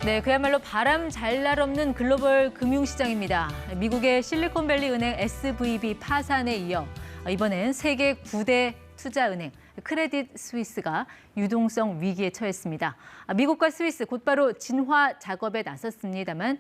네, 그야말로 바람 잘 날 없는 글로벌 금융시장입니다. 미국의 실리콘밸리 은행 SVB 파산에 이어 이번엔 세계 9대 투자은행 크레딧 스위스가 유동성 위기에 처했습니다. 미국과 스위스 곧바로 진화 작업에 나섰습니다만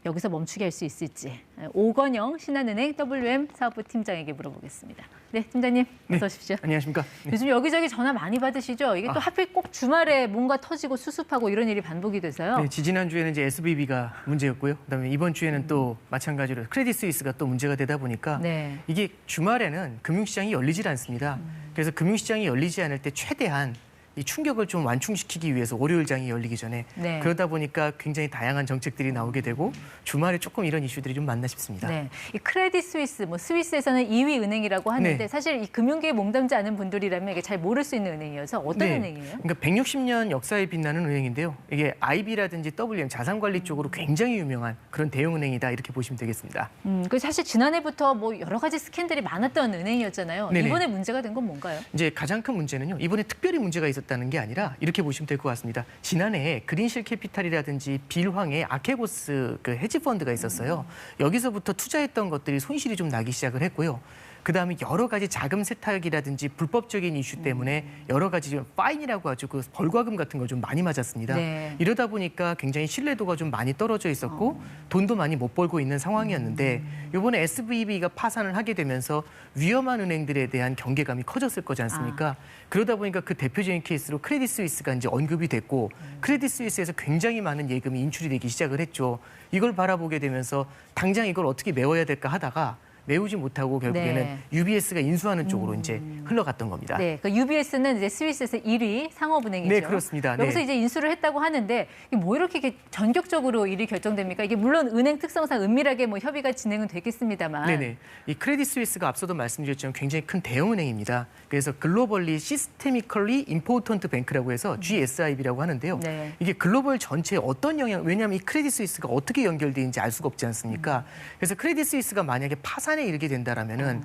여기서 멈추게 할 수 있을지 오건영 신한은행 WM 사업부 팀장에게 물어보겠습니다. 네, 팀장님 어서 오십시오. 안녕하십니까. 요즘 여기저기 전화 많이 받으시죠? 이게 또 하필 꼭 주말에 뭔가 터지고 수습하고 이런 일이 반복이 돼서요. 네, 지난주에는 이제 SVB가 문제였고요. 그다음에 이번 주에는 또 마찬가지로 크레딧 스위스가 또 문제가 되다 보니까 이게 주말에는 금융시장이 열리질 않습니다. 그래서 금융시장이 열리지 않을 때 최대한 이 충격을 좀 완충시키기 위해서 월요일장이 열리기 전에 그러다 보니까 굉장히 다양한 정책들이 나오게 되고 주말에 조금 이런 이슈들이 좀 많나 싶습니다. 네, 이 크레딧 스위스, 스위스에서는 2위 은행이라고 하는데 사실 이 금융계에 몸담지 않은 분들이라면 이게 잘 모를 수 있는 은행이어서 어떤 은행이에요? 그러니까 160년 역사에 빛나는 은행인데요. 이게 IB라든지 WM 자산관리 쪽으로 굉장히 유명한 그런 대형 은행이다 이렇게 보시면 되겠습니다. 그 사실 지난해부터 뭐 여러 가지 스캔들이 많았던 은행이었잖아요. 네네. 이번에 문제가 된 건 뭔가요? 이제 가장 큰 문제는요. 이번에 특별히 문제가 있었다는 게 아니라 이렇게 보시면 될 것 같습니다. 지난해 그린실 캐피탈이라든지 빌황의 아케고스 그 헤지 펀드가 있었어요. 여기서부터 투자했던 것들이 손실이 좀 나기 시작을 했고요. 그다음에 여러 가지 자금 세탁이라든지 불법적인 이슈 때문에 여러 가지 좀 파인이라고 하죠. 그 벌과금 같은 거 좀 많이 맞았습니다. 이러다 보니까 굉장히 신뢰도가 좀 많이 떨어져 있었고 돈도 많이 못 벌고 있는 상황이었는데 이번에 SVB가 파산을 하게 되면서 위험한 은행들에 대한 경계감이 커졌을 거지 않습니까? 그러다 보니까 그 대표적인 케이스로 크레딧 스위스가 이제 언급이 됐고 크레딧 스위스에서 굉장히 많은 예금이 인출이 되기 시작을 했죠. 이걸 바라보게 되면서 당장 이걸 어떻게 메워야 될까 하다가 메우지 못하고 결국에는 UBS가 인수하는 쪽으로 이제 흘러갔던 겁니다. 네, 그 UBS는 이제 스위스에서 1위 상업은행이죠. 네, 그렇습니다. 여기서 이제 인수를 했다고 하는데 뭐 이렇게 전격적으로 일이 결정됩니까? 이게 물론 은행 특성상 은밀하게 뭐 협의가 진행은 되겠습니다만. 네네. 이 크레딧 스위스가 앞서도 말씀드렸지만 굉장히 큰 대형 은행입니다. 그래서 글로벌리 시스테미컬리 임포턴트 뱅크라고 해서 GSIB라고 하는데요. 이게 글로벌 전체에 어떤 영향? 왜냐하면 이 크레딧 스위스가 어떻게 연결되는지 알 수가 없지 않습니까? 그래서 크레딧 스위스가 만약에 파산에 이르게 된다라면은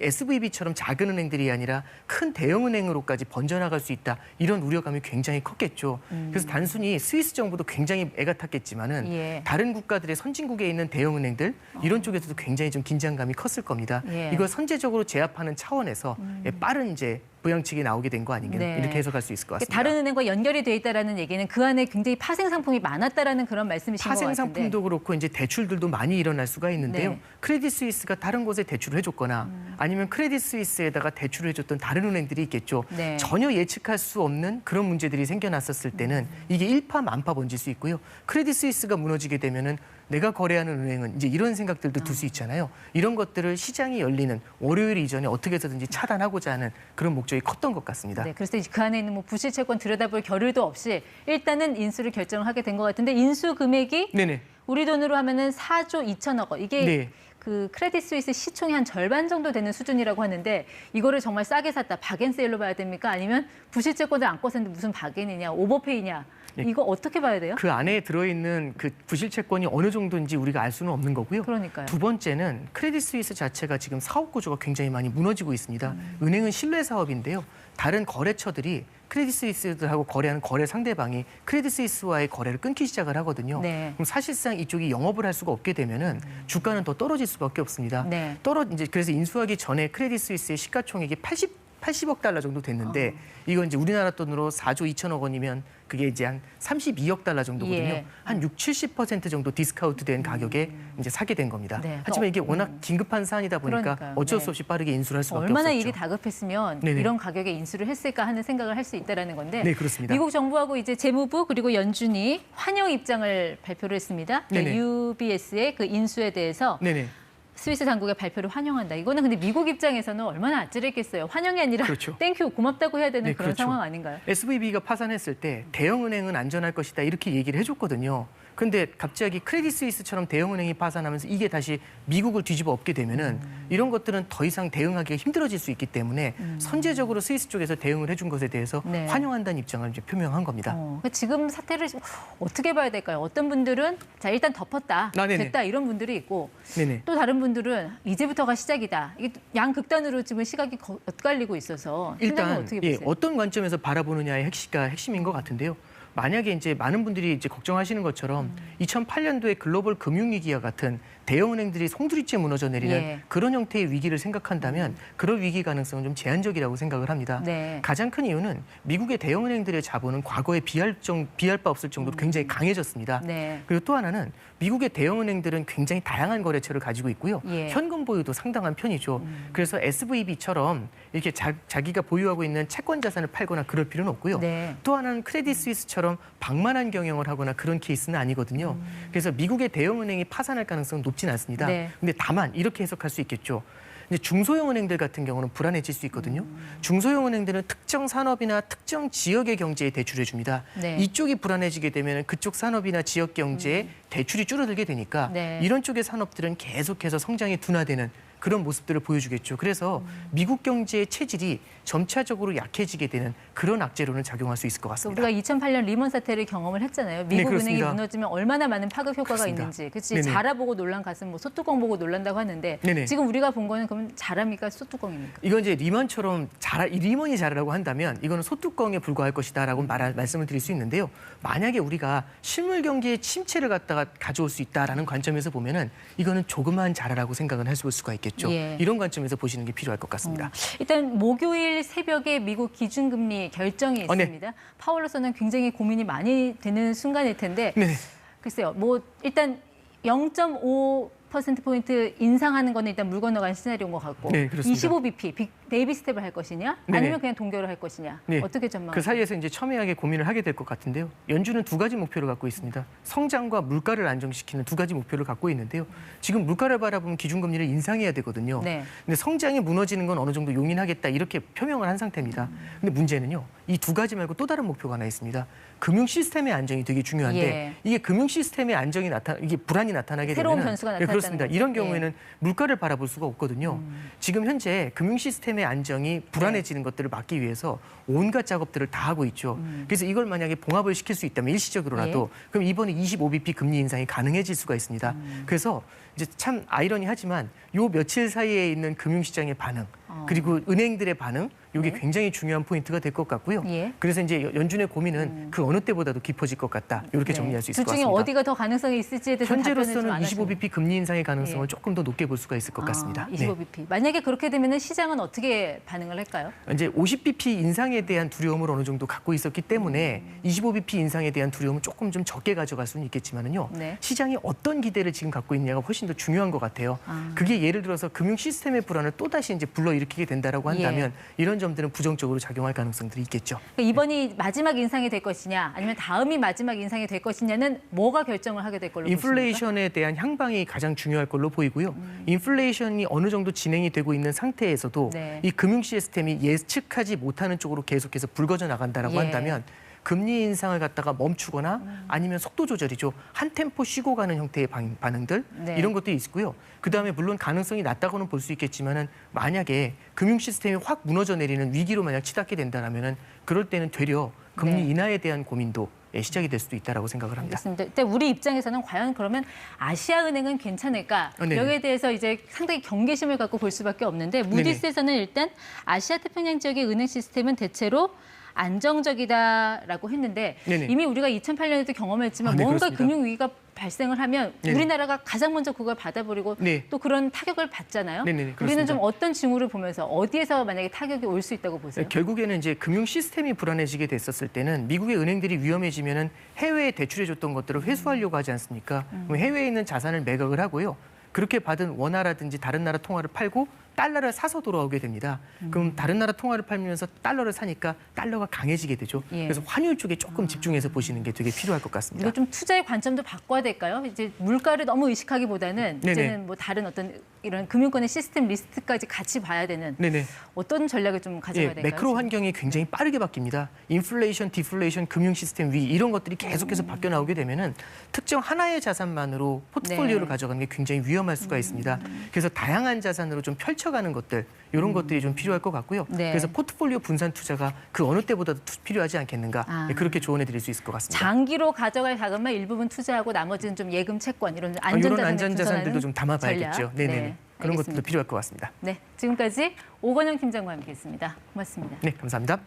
SVB처럼 작은 은행들이 아니라 큰 대형 은행으로까지 번져나갈 수 있다 이런 우려감이 굉장히 컸겠죠. 그래서 단순히 스위스 정부도 굉장히 애가 탔겠지만은 다른 국가들의 선진국에 있는 대형 은행들 이런 쪽에서도 굉장히 좀 긴장감이 컸을 겁니다. 이걸 선제적으로 제압하는 차원에서 빠른 이제 부양책이 나오게 된 거 아닌가 이렇게 해석할 수 있을 것 같습니다. 다른 은행과 연결이 돼 있다라는 얘기는 그 안에 굉장히 파생 상품이 많았다라는 그런 말씀이신 것 같은데. 파생 상품도 그렇고 이제 대출들도 많이 일어날 수가 있는데요. 크레딧 스위스가 다른 곳에 대출을 해줬거나 아니면 크레딧 스위스에다가 대출을 해줬던 다른 은행들이 있겠죠. 전혀 예측할 수 없는 그런 문제들이 생겨났었을 때는 이게 일파만파 번질 수 있고요. 크레딧 스위스가 무너지게 되면은 내가 거래하는 은행은 이제 이런 생각들도 들 수 있잖아요. 이런 것들을 시장이 열리는 월요일 이전에 어떻게 해서든지 차단하고자 하는 그런 목적이 컸던 것 같습니다. 네, 그래서 그 안에 있는 뭐 부실 채권 들여다볼 겨를도 없이 일단은 인수를 결정을 하게 된 것 같은데 인수 금액이 우리 돈으로 하면은 4조 2천억 원. 이게 그 크레딧 스위스 시총의 한 절반 정도 되는 수준이라고 하는데 이거를 정말 싸게 샀다. 박앤세일로 봐야 됩니까? 아니면 부실 채권을 안고 샀는데 무슨 박앤이냐, 오버페이냐. 이거 어떻게 봐야 돼요? 그 안에 들어있는 그 부실 채권이 어느 정도인지 우리가 알 수는 없는 거고요. 그러니까요. 두 번째는 크레딧 스위스 자체가 지금 사업 구조가 굉장히 많이 무너지고 있습니다. 은행은 신뢰 사업인데요. 다른 거래처들이 크레딧 스위스들하고 거래하는 거래 상대방이 크레딧 스위스와의 거래를 끊기 시작을 하거든요. 그럼 사실상 이쪽이 영업을 할 수가 없게 되면은 주가는 더 떨어질 수밖에 없습니다. 이제 그래서 인수하기 전에 크레딧 스위스의 시가총액이 80억 달러 정도 됐는데 이건 이제 우리나라 돈으로 4조 2천억 원이면 그게 이제 한 32억 달러 정도거든요. 한 60~70% 정도 디스카운트된 가격에 이제 사게 된 겁니다. 하지만 이게 워낙 긴급한 사안이다 보니까 어쩔 수 없이 빠르게 인수를 할 수밖에 얼마나 없었죠. 일이 다급했으면 이런 가격에 인수를 했을까 하는 생각을 할 수 있다라는 건데. 네, 그렇습니다. 미국 정부하고 이제 재무부 그리고 연준이 환영 입장을 발표를 했습니다. UBS의 그 인수에 대해서. 스위스 당국의 발표를 환영한다. 이거는 근데 미국 입장에서는 얼마나 아찔했겠어요. 환영이 아니라 땡큐 고맙다고 해야 되는 그런 상황 아닌가요? SVB가 파산했을 때 대형은행은 안전할 것이다 이렇게 얘기를 해줬거든요. 근데 갑자기 크레딧 스위스처럼 대형은행이 파산하면서 이게 다시 미국을 뒤집어 엎게 되면은 이런 것들은 더 이상 대응하기가 힘들어질 수 있기 때문에 선제적으로 스위스 쪽에서 대응을 해준 것에 대해서 환영한다는 입장을 이제 표명한 겁니다. 지금 사태를 어떻게 봐야 될까요? 어떤 분들은 자 일단 덮었다, 됐다 이런 분들이 있고 또 다른 분들은 이제부터가 시작이다. 이게 양극단으로 지금 시각이 엇갈리고 있어서 일단 어떻게 보세요? 어떤 관점에서 바라보느냐의 핵심인 것 같은데요. 만약에 이제 많은 분들이 이제 걱정하시는 것처럼 2008년도에 글로벌 금융위기와 같은 대형은행들이 송두리째 무너져 내리는 예. 그런 형태의 위기를 생각한다면 그런 위기 가능성은 좀 제한적이라고 생각을 합니다. 네. 가장 큰 이유는 미국의 대형은행들의 자본은 과거에 비할 바 없을 정도로 굉장히 강해졌습니다. 네. 그리고 또 하나는 미국의 대형은행들은 굉장히 다양한 거래처를 가지고 있고요. 예. 현금 보유도 상당한 편이죠. 그래서 SVB처럼 이렇게 자기가 보유하고 있는 채권 자산을 팔거나 그럴 필요는 없고요. 네. 또 하나는 크레딧 스위스처럼 방만한 경영을 하거나 그런 케이스는 아니거든요. 그래서 미국의 대형은행이 파산할 가능성은 높진 않습니다. 네. 근데 다만 이렇게 해석할 수 있겠죠. 이제 중소형 은행들 같은 경우는 불안해질 수 있거든요. 중소형 은행들은 특정 산업이나 특정 지역의 경제에 대출해 줍니다. 네. 이쪽이 불안해지게 되면 그쪽 산업이나 지역 경제에 대출이 줄어들게 되니까 네. 이런 쪽의 산업들은 계속해서 성장이 둔화되는 그런 모습들을 보여주겠죠. 그래서 미국 경제의 체질이 점차적으로 약해지게 되는 그런 악재로는 작용할 수 있을 것 같습니다. 우리가 2008년 리먼 사태를 경험을 했잖아요. 미국 은행이 그렇습니다. 무너지면 얼마나 많은 파급 효과가 그렇습니다. 있는지. 그렇지. 네네. 자라 보고 놀란 가슴, 뭐 소뚜껑 보고 놀란다고 하는데 네네. 지금 우리가 본 거는 그럼 자랍니까? 소뚜껑입니까? 이건 이제 리먼처럼 리먼이 자라라고 한다면 이거는 소뚜껑에 불과할 것이다라고 말씀을 드릴 수 있는데요. 만약에 우리가 실물 경기의 침체를 갖다가 가져올 수 있다라는 관점에서 보면은 이거는 조그마한 자라라고 생각은 할 수가 있겠죠. 예. 이런 관점에서 보시는 게 필요할 것 같습니다. 일단 목요일 새벽에 미국 기준금리 결정이 네. 있습니다. 파월로서는 굉장히 고민이 많이 되는 순간일 텐데 네. 글쎄요. 뭐 일단 0.5%포인트 인상하는 거는 일단 물 건너간 시나리오인 것 같고 네, 그렇습니다. 25bp 베이비 스텝을 할 것이냐 네네. 아니면 그냥 동결을 할 것이냐 네. 어떻게 전망하세요? 그 사이에서 이제 첨예하게 고민을 하게 될 것 같은데요. 연준은 두 가지 목표를 갖고 있습니다. 성장과 물가를 안정시키는 두 가지 목표를 갖고 있는데요. 지금 물가를 바라보면 기준금리를 인상해야 되거든요. 네. 근데 성장이 무너지는 건 어느 정도 용인하겠다 이렇게 표명을 한 상태입니다. 근데 문제는요. 이 두 가지 말고 또 다른 목표가 하나 있습니다. 금융 시스템의 안정이 되게 중요한데 예. 이게 금융 시스템의 안정이 이게 불안이 나타나게 새로운 되면 변수가 나타났다는 그렇습니다. 거죠. 이런 예. 경우에는 물가를 바라볼 수가 없거든요. 지금 현재 금융 시스템의 안정이 불안해지는 것들을 막기 위해서 온갖 작업들을 다 하고 있죠. 그래서 이걸 만약에 봉합을 시킬 수 있다면 일시적으로라도 그럼 이번에 25bp 금리 인상이 가능해질 수가 있습니다. 그래서 이제 참 아이러니하지만 요 며칠 사이에 있는 금융시장의 반응 그리고 은행들의 반응 이게 네. 굉장히 중요한 포인트가 될 것 같고요. 예. 그래서 이제 연준의 고민은 그 어느 때보다도 깊어질 것 같다. 이렇게 정리할 수 있을 것 둘 중에 같습니다. 어디가 더 가능성이 있을지에 대해서 현재로서는 답변을 좀 25bp 금리 인상의 가능성을 예. 조금 더 높게 볼 수가 있을 것 같습니다. 25bp. 만약에 그렇게 되면 시장은 어떻게 반응을 할까요? 이제 50bp 인상에 대한 두려움을 어느 정도 갖고 있었기 때문에 25bp 인상에 대한 두려움은 조금 좀 적게 가져갈 수는 있겠지만은요. 네. 시장이 어떤 기대를 지금 갖고 있느냐가 훨씬 더 중요한 것 같아요. 그게 예를 들어서 금융 시스템의 불안을 또 다시 이제 불러일으키게 된다라고 한다면 이런 점들은 부정적으로 작용할 가능성들이 있겠죠. 그러니까 이번이 마지막 인상이 될 것이냐 아니면 다음이 마지막 인상이 될 것이냐는 뭐가 결정을 하게 될 걸로 보십니까? 인플레이션에 대한 향방이 가장 중요할 걸로 보이고요. 인플레이션이 어느 정도 진행이 되고 있는 상태에서도 네. 이 금융 시스템이 예측하지 못하는 쪽으로 계속해서 불거져 나간다라고 예. 한다면 금리 인상을 갖다가 멈추거나 아니면 속도 조절이죠. 한 템포 쉬고 가는 형태의 반응들 네. 이런 것들이 있고요. 그다음에 물론 가능성이 낮다고는 볼 수 있겠지만은 만약에 금융 시스템이 확 무너져 내리는 위기로 만약 치닫게 된다라면은 그럴 때는 되려 금리 네. 인하에 대한 고민도 시작이 될 수도 있다라고 생각을 합니다. 알겠습니다. 근데 우리 입장에서는 과연 그러면 아시아은행은 괜찮을까? 네. 여기에 대해서 이제 상당히 경계심을 갖고 볼 수밖에 없는데 무디스에서는 일단 아시아 태평양 지역의 은행 시스템은 대체로 안정적이다라고 했는데 네네. 이미 우리가 2008년에도 경험했지만 네, 뭔가 그렇습니다. 금융위기가 발생을 하면 네네. 우리나라가 가장 먼저 그걸 받아버리고 네. 또 그런 타격을 받잖아요. 네네, 우리는 그렇습니다. 좀 어떤 징후를 보면서 어디에서 만약에 타격이 올 수 있다고 보세요? 결국에는 이제 금융 시스템이 불안해지게 됐었을 때는 미국의 은행들이 위험해지면은 해외에 대출해줬던 것들을 회수하려고 하지 않습니까? 그럼 해외에 있는 자산을 매각을 하고요. 그렇게 받은 원화라든지 다른 나라 통화를 팔고 달러를 사서 돌아오게 됩니다. 그럼 다른 나라 통화를 팔면서 달러를 사니까 달러가 강해지게 되죠. 예. 그래서 환율 쪽에 조금 집중해서 보시는 게 되게 필요할 것 같습니다. 이거 좀 투자의 관점도 바꿔야 될까요? 이제 물가를 너무 의식하기보다는 네네. 이제는 뭐 다른 어떤 이런 금융권의 시스템 리스트까지 같이 봐야 되는 네네. 어떤 전략을 좀 가져가야 예, 될까요? 매크로 환경이 굉장히 빠르게 바뀝니다. 인플레이션, 디플레이션, 금융 시스템 위기 이런 것들이 계속해서 바뀌어 나오게 되면은 특정 하나의 자산만으로 포트폴리오를 네. 가져가는 게 굉장히 위험할 수가 있습니다. 그래서 다양한 자산으로 좀 펼쳐가는 것들 이런 것들이 좀 필요할 것 같고요. 네. 그래서 포트폴리오 분산 투자가 그 어느 때보다도 필요하지 않겠는가 그렇게 조언해드릴 수 있을 것 같습니다. 장기로 가져갈 자금만 일부분 투자하고 나머지는 좀 예금 채권 이런 이런 안전자산을 안전자산들도 좀 담아봐야겠죠. 전략. 네네. 네, 그런 것들도 알겠습니다. 필요할 것 같습니다. 네, 지금까지 오건영 팀장과 함께했습니다. 고맙습니다. 네, 감사합니다.